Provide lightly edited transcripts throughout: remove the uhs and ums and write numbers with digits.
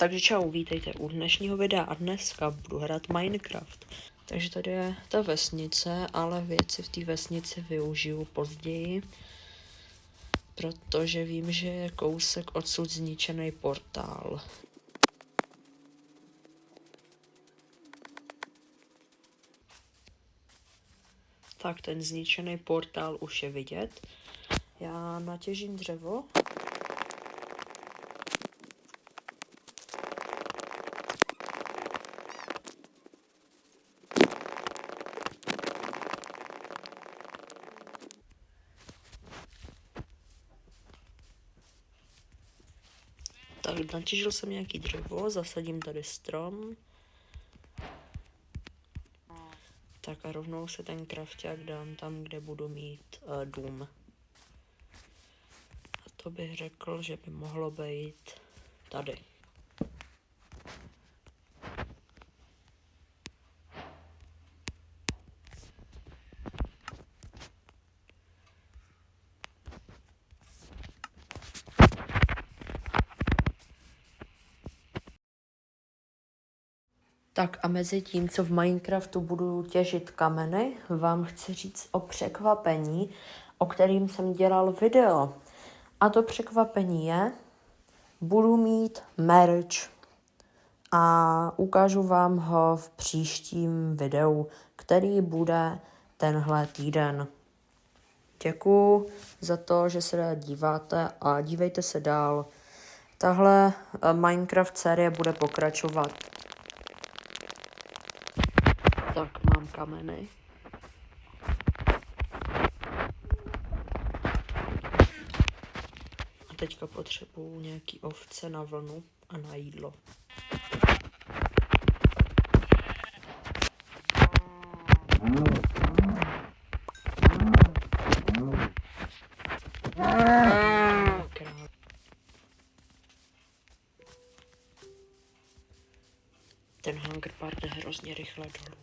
Takže čau, vítejte u dnešního videa a dneska budu hrát Minecraft. Takže tady je ta vesnice, ale věci v té vesnici využiju později, protože vím, že je kousek odsud zničený portál. Tak ten zničený portál už je vidět. Já natěžím dřevo. Tak natěžil jsem nějaký dřevo, zasadím tady strom. Tak a rovnou se ten krafťák dám tam, kde budu mít dům. A to bych řekl, že by mohlo být tady. Tak a mezi tím, co v Minecraftu budu těžit kameny, vám chci říct o překvapení, o kterým jsem dělal video. A to překvapení je, budu mít merch a ukážu vám ho v příštím videu, který bude tenhle týden. Děkuju za to, že se díváte a dívejte se dál. Tahle Minecraft série bude pokračovat. Tak mám kameny. A teďka potřebuju nějaký ovce na vlnu a na jídlo. Ten hunger bar jde hrozně rychle dolů.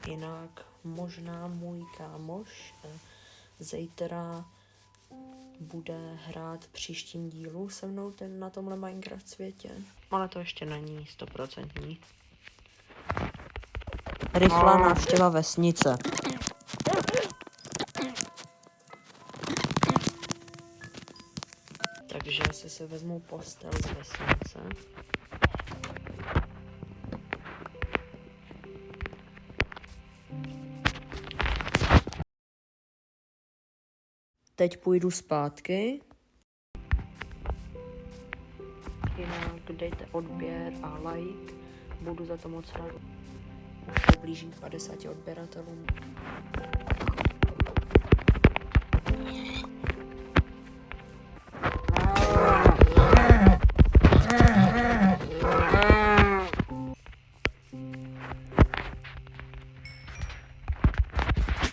Jinak možná můj kámoš zítra bude hrát v příštím dílu se mnou na tomhle Minecraft světě. Ale to ještě není 100%. Rychlá návštěva vesnice. Takže asi se vezmu postel z vesnice. Teď půjdu zpátky. Jinak dejte odběr a like. Budu za to moc rád. Už se blížím k 50 odběratelům.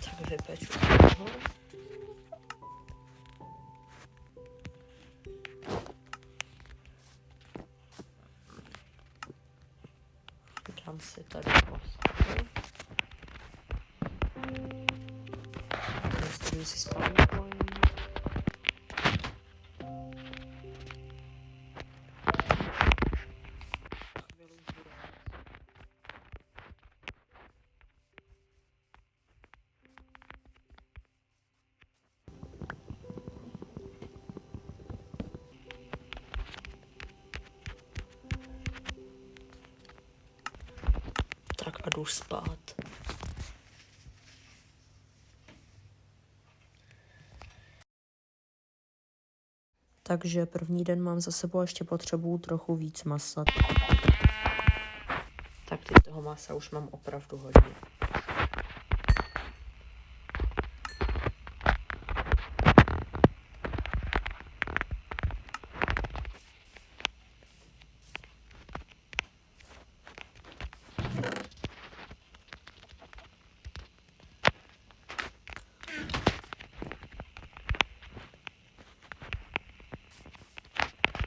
Tak vypeču toho. Dám si tady postel. Nastavím si spawn point. Tak a jdu spát. Takže první den mám za sebou, ještě potřebuju trochu víc masa. Tak teď toho masa už mám opravdu hodně.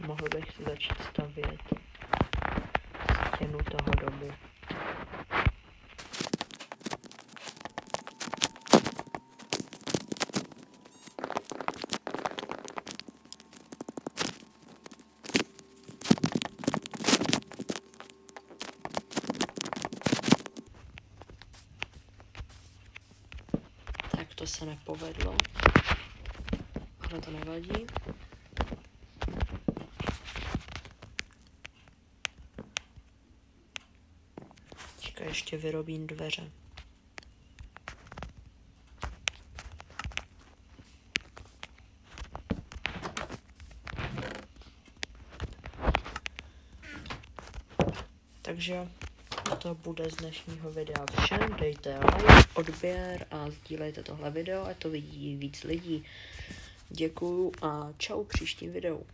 mohl bych si začít stavět stěnu toho domu. Tak to se nepovedlo, ale to nevadí. Teďka ještě vyrobím dveře. Takže to bude z dnešního videa vše. Dejte like, odběr a sdílejte tohle video, ať to vidí víc lidí. Děkuju a čau příštím videu.